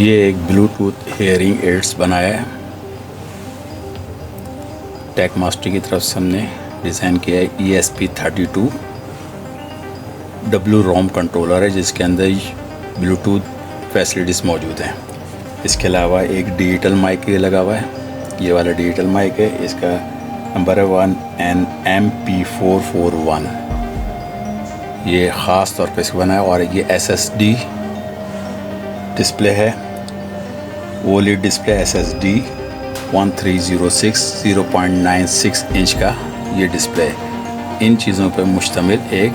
ये एक Bluetooth hearing ads बनाया है, टेक मास्टर की तरफ से हमने डिज़ाइन किया है। ESP32 WROM कंट्रोलर है जिसके अंदर ब्लूटूथ फैसिलिटीज़ मौजूद हैं। इसके अलावा एक डिजिटल माइक लगा हुआ है, ये वाला डिजिटल माइक है, इसका नंबर है 1NMP441। ये ख़ास तौर पे इसको बना है। और ये SSD डिस्प्ले है, OLED डिस्प्ले SSD 1306 0.96 इंच का ये डिस्प्ले है। इन चीज़ों पर मुश्तमिल एक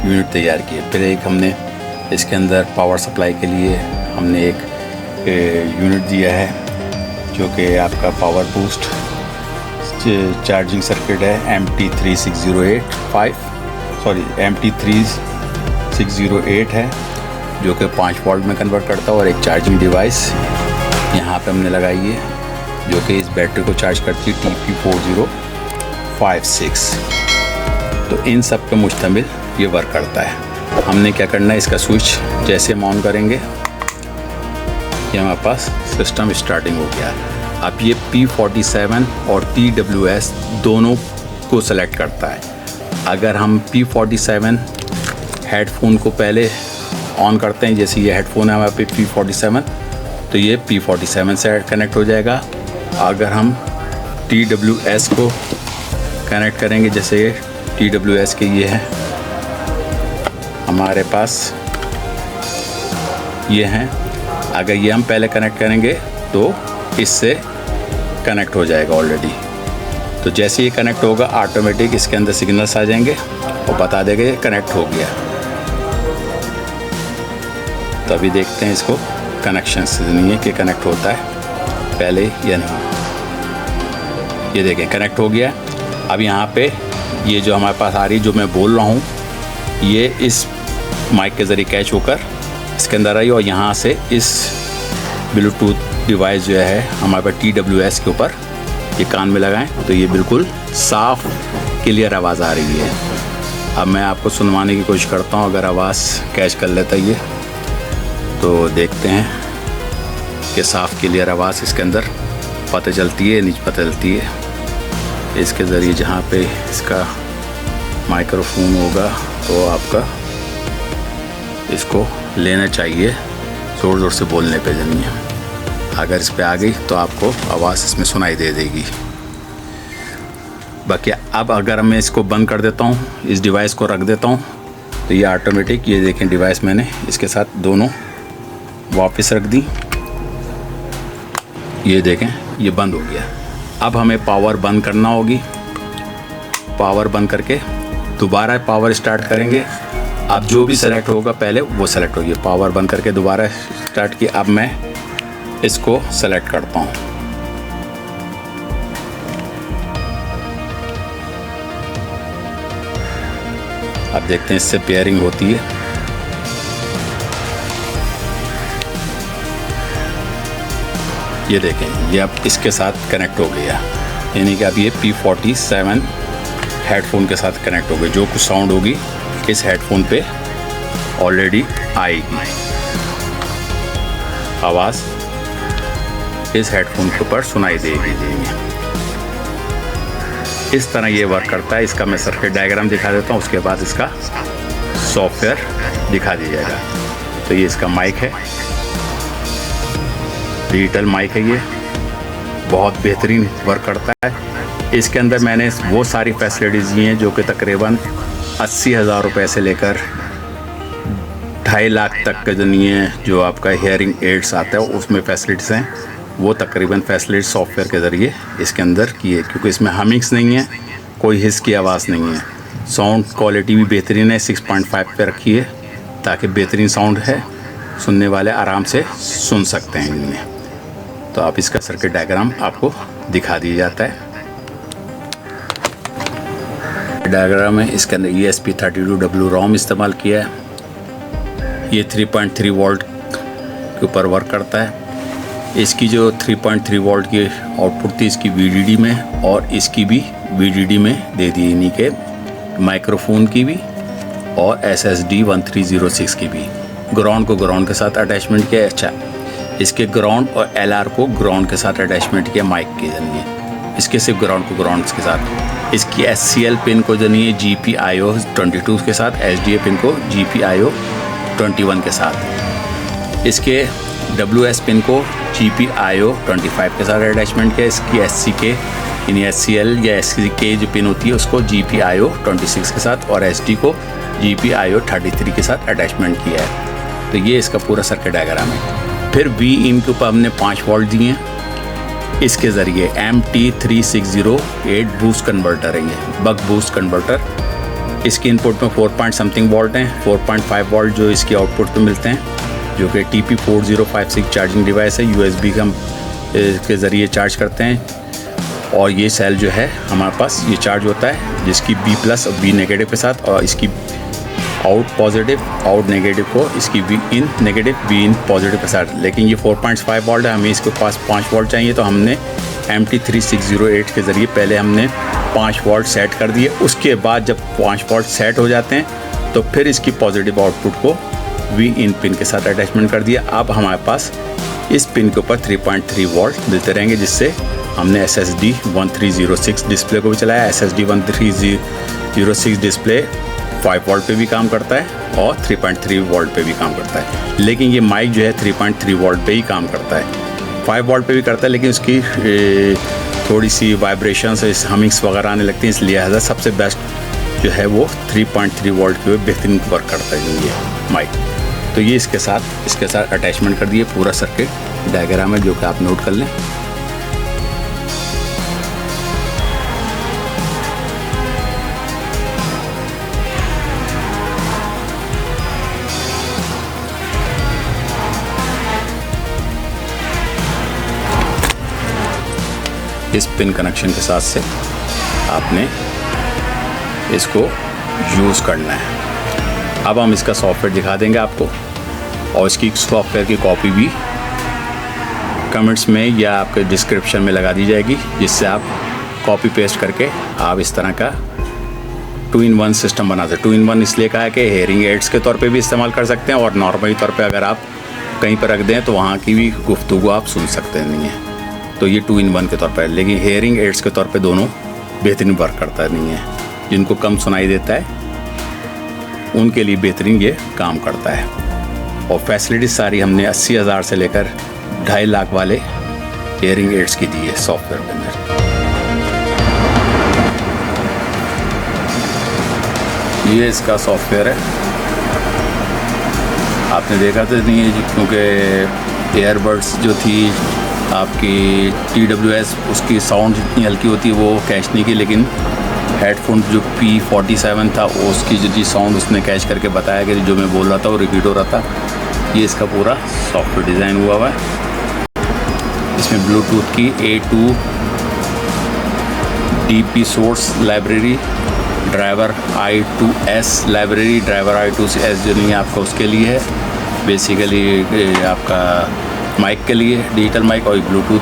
यूनिट तैयार की है। फिर एक हमने इसके अंदर पावर सप्लाई के लिए हमने एक यूनिट दिया है जो कि आपका पावर बूस्ट चार्जिंग सर्किट है। MT3608 है जो कि 5 वोल्ट में कन्वर्ट करता है। और एक चार्जिंग डिवाइस यहाँ पे हमने लगाई है जो कि इस बैटरी को चार्ज करती है, TP4056। तो इन सब पे मुश्तमिल ये वर्क करता है। हमने क्या करना है, इसका स्विच जैसे हम ऑन करेंगे ये हमारे पास सिस्टम स्टार्टिंग हो गया। अब ये P47 और TWS दोनों को सेलेक्ट करता है। अगर हम P47 हेडफोन को पहले ऑन करते हैं, जैसे ये हेडफोन है हमारे पे P47, तो ये P47 से कनेक्ट हो जाएगा। अगर हम TWS को कनेक्ट करेंगे, जैसे ये TWS के ये है हमारे पास, ये हैं, अगर ये हम पहले कनेक्ट करेंगे तो इससे कनेक्ट हो जाएगा ऑलरेडी। तो जैसे ये कनेक्ट होगा ऑटोमेटिक इसके अंदर सिग्नल्स आ जाएंगे और बता देगा ये कनेक्ट हो गया। तो अभी देखते हैं इसको कनेक्शन से नहीं है कि कनेक्ट होता है पहले या नहीं। ये देखें कनेक्ट हो गया। अब यहाँ पे ये जो हमारे पास आ रही, जो मैं बोल रहा हूँ, ये इस माइक के ज़रिए कैच होकर इसके अंदर आई और यहाँ से इस ब्लूटूथ डिवाइस जो है हमारे पास TWS के ऊपर ये कान में लगाएं तो ये बिल्कुल साफ़ क्लियर आवाज़ आ रही है। अब मैं आपको सुनवाने की कोशिश करता हूँ, अगर आवाज़ कैच कर लेता है ये तो देखते हैं कि साफ़ क्लियर आवाज़ इसके अंदर पता चलती है, नीचे पता चलती है। इसके ज़रिए जहाँ पे इसका माइक्रोफोन होगा तो आपका इसको लेना चाहिए ज़ोर ज़ोर से बोलने पे जनिए। अगर इस पे आ गई तो आपको आवाज़ इसमें सुनाई दे देगी। बाकी अब अगर मैं इसको बंद कर देता हूँ, इस डिवाइस को रख देता हूँ, तो ये ऑटोमेटिक, ये देखें डिवाइस मैंने इसके साथ दोनों वापस रख दी, ये देखें ये बंद हो गया। अब हमें पावर बंद करना होगी। पावर बंद करके दोबारा पावर स्टार्ट करेंगे। अब जो भी सेलेक्ट होगा पहले वो सेलेक्ट होगी। पावर बंद करके दोबारा स्टार्ट किया। अब मैं इसको सेलेक्ट करता हूँ। अब देखते हैं इससे पेयरिंग होती है। ये देखें ये अब इसके साथ कनेक्ट हो गया, यानी कि अब ये P47 हेडफोन के साथ कनेक्ट हो गई। जो कुछ साउंड होगी इस हेडफोन पे ऑलरेडी आएगी, आवाज़ इस हेडफोन के ऊपर सुनाई देगी। इस तरह ये वर्क करता है। इसका मैं सर्किट डायग्राम दिखा देता हूँ, उसके बाद इसका सॉफ्टवेयर दिखा दिया जाएगा। तो ये इसका माइक है, डिजिटल माइक है, ये बहुत बेहतरीन वर्क करता है। इसके अंदर मैंने वो सारी फैसिलिटीज़ दी हैं जो कि तकरीबन 80,000 रुपये से लेकर 2.5 लाख तक के जो आपका हेयरिंग एड्स आता है उसमें फैसिलिटीज़ हैं। वो तकरीबन फैसिलिटी सॉफ्टवेयर के ज़रिए इसके अंदर की है, क्योंकि इसमें हमिंग्स नहीं है, कोई हिस की आवाज़ नहीं है। साउंड क्वालिटी भी बेहतरीन है, 6.5 पे रखी है ताकि बेहतरीन साउंड है, सुनने वाले आराम से सुन सकते हैं इनमें। तो आप इसका सर्किट डायग्राम आपको दिखा दिया जाता है। डायग्राम में इसके अंदर ESP32 WROM इस्तेमाल किया है। ये 3.3 वोल्ट के ऊपर वर्क करता है। इसकी जो 3.3 वोल्ट की आउटपुट थी इसकी VDD में और इसकी भी VDD में दे दी, यानी कि माइक्रोफोन की भी और SSD 1306 की भी। ग्राउंड को ग्राउंड के साथ अटैचमेंट किया। अच्छा, इसके ग्राउंड और LR को ग्राउंड के साथ अटैचमेंट किया माइक के जरिए, इसके सिर्फ ग्राउंड को ग्राउंड के साथ। इसकी SCL पिन को जरिए GPIO 22 के साथ, SDA पिन को GPIO 21 के साथ। इसके WS पिन को GPIO 25 के साथ अटैचमेंट किया। इसकी SCK यानी SCL या SCK जो पिन होती है उसको GPIO 26 के साथ और SD को GPIO 33 के साथ अटैचमेंट किया है। तो ये इसका पूरा सर्किट डायग्राम है। फिर V इन के ऊपर हमने 5 वोल्ट दिए हैं। इसके ज़रिए MT3608 बूस्ट कन्वर्टर है, ये बक बूस्ट कन्वर्टर। इसकी इनपुट में 4 पॉइंट समथिंग वोल्ट हैं, 4.5 वोल्ट जो इसकी आउटपुट पे मिलते हैं, जो कि TP4056 चार्जिंग डिवाइस है। USB का हम इसके ज़रिए चार्ज करते हैं और ये सेल जो है हमारे पास ये चार्ज होता है, जिसकी B+ और B नेगेटिव के साथ, और इसकी आउट पॉजिटिव आउट नेगेटिव को इसकी V in negative V in positive के साथ। लेकिन ये 4.5 वोल्ट है, हमें इसके पास 5 वोल्ट चाहिए, तो हमने MT3608 के ज़रिए पहले हमने 5 वोल्ट सेट कर दिए। उसके बाद जब 5 वोल्ट सेट हो जाते हैं तो फिर इसकी पॉजिटिव आउटपुट को V इन पिन के साथ अटैचमेंट कर दिया। अब हमारे पास इस पिन के ऊपर 3.3 वोल्ट मिलते रहेंगे, जिससे हमने SSD 1306 डिस्प्ले को भी चलाया। SSD 1306 डिस्प्ले 5 वोल्ट पे भी काम करता है और 3.3 वोल्ट पे भी काम करता है। लेकिन ये माइक जो है 3.3 वोल्ट पे ही काम करता है। 5 वोल्ट पे भी करता है, लेकिन उसकी थोड़ी सी वाइब्रेशंस हमिंग्स वगैरह आने लगती हैं, इसलिए सबसे बेस्ट जो है वो 3.3 वोल्ट के बेहतरीन वर्क करता है ये माइक। तो ये इसके साथ अटैचमेंट कर दिए। पूरा सर्किट डायग्राम है जो कि आप नोट कर लें। इस पिन कनेक्शन के साथ से आपने इसको यूज़ करना है। अब हम इसका सॉफ्टवेयर दिखा देंगे आपको, और इसकी सॉफ्टवेयर की कॉपी भी कमेंट्स में या आपके डिस्क्रिप्शन में लगा दी जाएगी, जिससे आप कॉपी पेस्ट करके आप इस तरह का 2-in-1 सिस्टम बना सकते। 2-in-1 इसलिए कहा है कि हेयरिंग एड्स के तौर पे भी इस्तेमाल कर सकते हैं, और नॉर्मली तौर पे अगर आप कहीं पर रख दें तो वहाँ की भी गुफ्तगू आप सुन सकते नहीं हैं। तो ये 2-in-1 के तौर पर, लेकिन हेयरिंग एड्स के तौर पे दोनों बेहतरीन वर्क करता नहीं है। जिनको कम सुनाई देता है उनके लिए बेहतरीन ये काम करता है। और फैसिलिटीज सारी हमने 80,000 से लेकर 2.5 लाख वाले हेयरिंग एड्स की दी है सॉफ्टवेयर के अंदर। ये इसका सॉफ्टवेयर है, आपने देखा तो नहीं है क्योंकि एयरबड्स जो थी आपकी TWS उसकी साउंड जितनी हल्की होती है वो कैच नहीं की, लेकिन हेडफोन जो P47 था उसकी जो साउंड उसने कैच करके बताया कि जो मैं बोल रहा था वो रिपीट हो रहा था। ये इसका पूरा सॉफ्टवेयर डिज़ाइन हुआ है। इसमें ब्लूटूथ की A2 DP source library, driver I2S library, driver I2S जो नहीं है आपका उसके लिए है, बेसिकली आपका माइक के लिए डिजिटल माइक, और ब्लूटूथ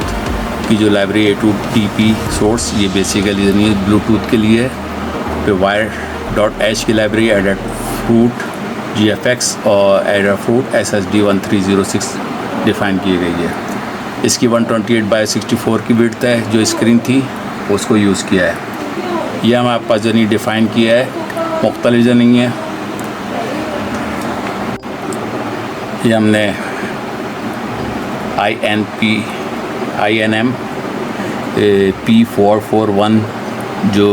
की जो लाइब्रेरी A2 DP सोर्स ये बेसिकली नहीं है ब्लूटूथ के लिए है। फिर Wire.H की लाइब्रेरी, एडाफ्रूट GFX और एडाफ्रूट SSD 1306 डिफ़ाइन की गई है। इसकी 128/64 की विड्थ है, जो स्क्रीन थी उसको यूज़ किया है। ये हमारे पास जो नहीं डिफ़ाइन किया है मुख्तलिफ जो नहीं है, ये हमने INM P441 जो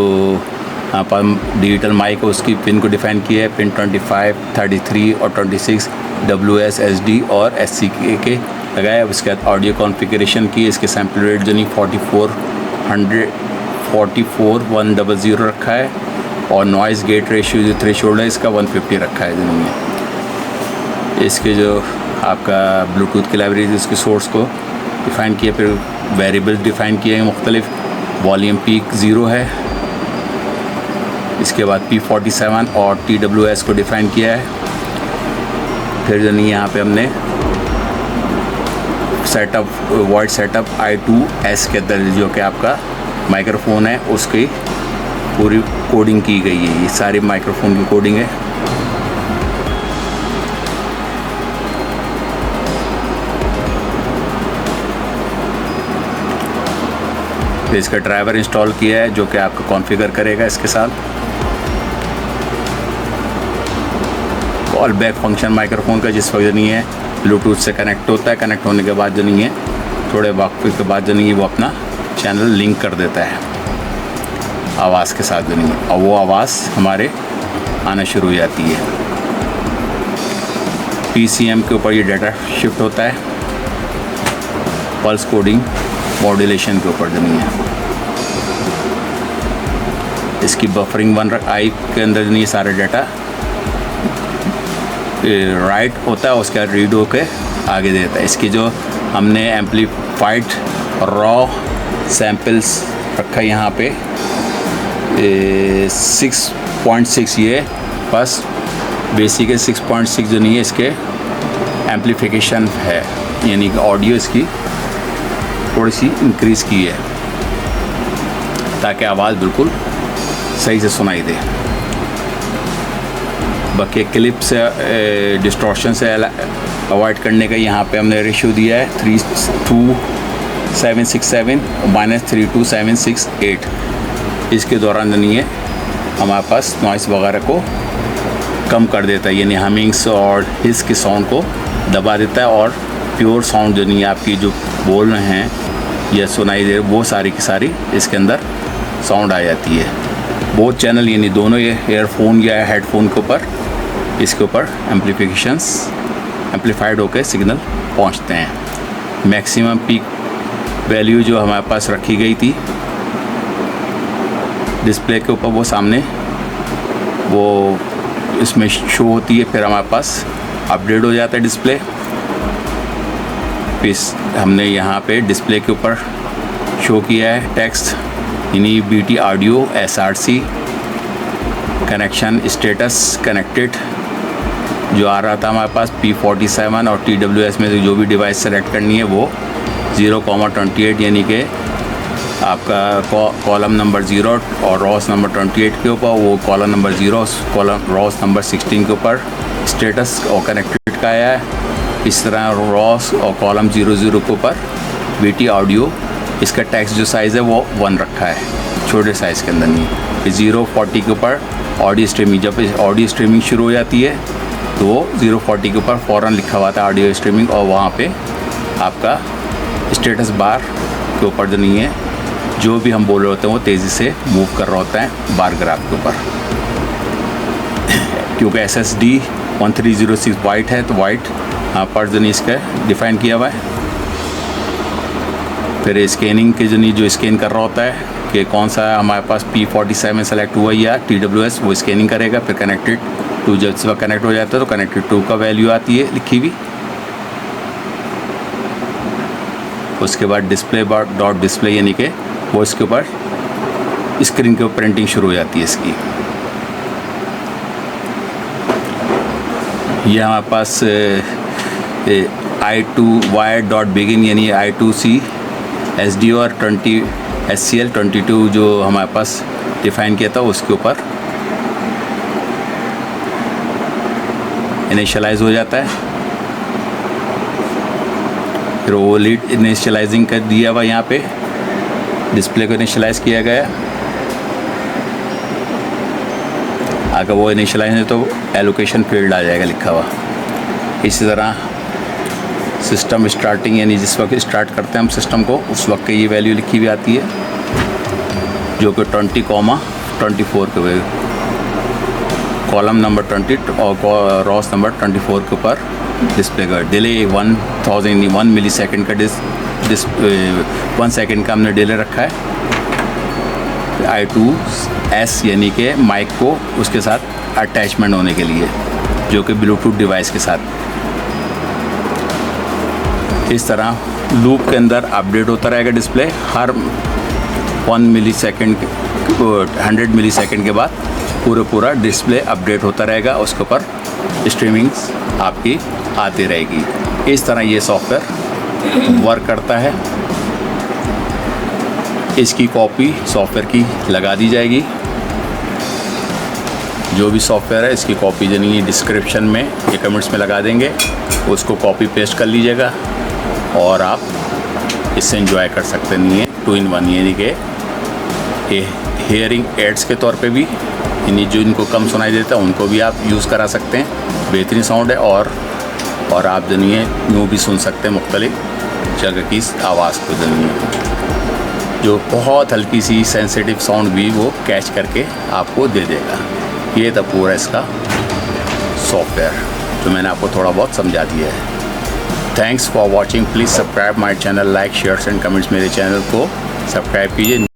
यहाँ पर डिजिटल माइक है उसकी पिन को डिफ़ाइन किया है। पिन 25, 33 और 26 WS, SD और SCK के लगाए। उसके बाद ऑडियो कॉन्फ़िगरेशन की, इसके सैम्पल रेट जो नहीं 44100 रखा है, और नॉइज़ गेट रेशियो जो थ्रेशोल्ड है इसका 150 रखा है जो नहीं है। इसके जो आपका ब्लूटूथ की लाइब्रेरी उसके सोर्स को डिफ़ाइन किया, फिर वेरिएबल्स डिफ़ाइन किए हैं मुख्तलिफ। वॉल्यूम पीक 0 है। इसके बाद P47 और TWS को डिफ़ाइन किया है। फिर जो नहीं यहाँ पे हमने सेटअप वॉइड सेटअप I2S के अंदर जो कि आपका माइक्रोफोन है उसकी पूरी कोडिंग की गई है। ये सारी माइक्रोफोन की कोडिंग है। फिर इसका ड्राइवर इंस्टॉल किया है जो कि आपको कॉन्फ़िगर करेगा इसके साथ। कॉल बैक फंक्शन माइक्रोफोन का जिस वक्त नहीं है ब्लूटूथ से कनेक्ट होता है, कनेक्ट होने के बाद जो नहीं है थोड़े वक्त के बाद जो नहीं है वो अपना चैनल लिंक कर देता है आवाज़ के साथ जो नहीं है, और वो आवाज़ हमारे आना शुरू हो जाती है। PCM के ऊपर ये डाटा शिफ्ट होता है, पल्स कोडिंग मॉड्यूलेशन के ऊपर जो नहीं है। इसकी बफरिंग 1 आई के अंदर नहीं सारे डाटा राइट होता है, उसके बाद रीड होके आगे देता है। इसकी जो हमने एम्पलीफाइड रॉ सैम्पल्स रखा है यहाँ पे 6.6, ये बस बेसिक है। 6.6 जो नहीं है इसके एम्पलीफिकेशन है, यानी कि ऑडियो इसकी थोड़ी सी इंक्रीज़ की है ताकि आवाज़ बिल्कुल सही से सुनाई दे। बाकी क्लिप से डिस्टॉर्शन से अवॉइड करने का यहाँ पे हमने रेशियो दिया है 32767 -32768। इसके दौरान नहीं है हमारे पास नॉइस वगैरह को कम कर देता है, यानी हमिंग्स और हिस के साउंड को दबा देता है, और प्योर साउंड जो नहीं है आपकी जो बोल रहे हैं या सुनाई दे वो सारी की सारी इसके अंदर साउंड आ जाती है। बोथ चैनल यानी दोनों ये एयरफोन या हेडफोन के ऊपर इसके ऊपर एम्पलीफाइड होकर सिग्नल पहुंचते हैं। मैक्सिमम पीक वैल्यू जो हमारे पास रखी गई थी डिस्प्ले के ऊपर वो सामने वो इसमें शो होती है, फिर हमारे पास अपडेट हो जाता है डिस्प्ले। फिर हमने यहाँ पे डिस्प्ले के ऊपर शो किया है टेक्स्ट, यानी BT audio SRC connection status connected जो आ रहा था हमारे पास P47 और TWS में जो भी डिवाइस सेलेक्ट करनी है वो 0,28 यानी कि आपका कॉलम नंबर 0 और रॉस नंबर 28 के ऊपर, वो column number 0 column Ross number 16 के ऊपर स्टेटस और कनेक्टेड का आया है। इस तरह रॉस और कॉलम 00 के ऊपर BT ऑडियो, इसका टेक्स्ट जो साइज़ है वो 1 रखा है, छोटे साइज़ के अंदर नहीं। 040 के ऊपर ऑडियो स्ट्रीमिंग, जब ऑडियो स्ट्रीमिंग शुरू हो जाती है तो वो 040 के ऊपर फ़ौरन लिखा हुआ था ऑडियो स्ट्रीमिंग, और वहाँ पे आपका स्टेटस बार के ऊपर जो नहीं है जो भी हम बोल रहे होते हैं वो तेज़ी से मूव कर रहा होता है बार ग्राफ के ऊपर। क्योंकि SSD 1306 वाइट है तो वाइट यहाँ पर जो नहीं इसका डिफ़ाइन किया हुआ है। फिर स्कैनिंग के जो नहीं जो स्कैन कर रहा होता है कि कौन सा हमारे पास P47 सेलेक्ट हुआ या TWS, वो स्कैनिंग करेगा। फिर कनेक्टेड टू जब से कनेक्ट हो जाता है तो कनेक्टेड टू का वैल्यू आती है लिखी हुई। उसके बाद डिस्प्ले डॉट डिस्प्ले यानी कि वो इसके ऊपर स्क्रीन के ऊपर प्रिंटिंग शुरू हो जाती है इसकी। ये हमारे पास I2 वायर डॉट बिगिन यानी I2C SD और 20 SCL 22 जो हमारे पास डिफ़ाइन किया था उसके ऊपर इनिशियलाइज हो जाता है। फिर वो लीड इनिशियलाइजिंग कर दिया हुआ यहाँ पे डिस्प्ले को इनिशियलाइज़ किया गया। अगर वो इनिशियलाइज है तो एलोकेशन फील्ड आ जाएगा लिखा हुआ। इसी तरह सिस्टम स्टार्टिंग यानी जिस वक्त स्टार्ट करते हैं हम सिस्टम को उस वक्त की ये वैल्यू लिखी हुई आती है जो कि 20,24 के वे कॉलम नंबर 20 और रॉस नंबर 24 के ऊपर डिस्प्ले का डिले 1 मिली सेकेंड का 1 सेकेंड का हमने डिले रखा है। I2S यानी कि माइक को उसके साथ अटैचमेंट होने के लिए जो कि ब्लूटूथ डिवाइस के साथ। इस तरह लूप के अंदर अपडेट होता रहेगा डिस्प्ले हर 1 मिली सेकेंड 100 मिली सेकेंड के बाद पूरा डिस्प्ले अपडेट होता रहेगा, उसके ऊपर स्ट्रीमिंग आपकी आती रहेगी। इस तरह ये सॉफ्टवेयर वर्क करता है। इसकी कॉपी सॉफ्टवेयर की लगा दी जाएगी। जो भी सॉफ्टवेयर है इसकी कॉपी यानी डिस्क्रिप्शन में या कमेंट्स में लगा देंगे, उसको कॉपी पेस्ट कर लीजिएगा और आप इससे एंजॉय कर सकते नहीं है। 2 in 1, यानी कि ये हेयरिंग एड्स के तौर पे भी, यानी जो इनको कम सुनाई देता है उनको भी आप यूज़ करा सकते हैं। बेहतरीन साउंड है और आप जनिए यूँ भी सुन सकते हैं मुख्तलिफ जगह की आवाज़ को जनिए, जो बहुत हल्की सी सेंसिटिव साउंड भी वो कैच करके आपको दे देगा। ये था पूरा इसका सॉफ्टवेयर जो मैंने आपको थोड़ा बहुत समझा दिया है। Thanks for watching. Please subscribe my channel, like shares and comments. मेरे चैनल को सब्सक्राइब कीजिए।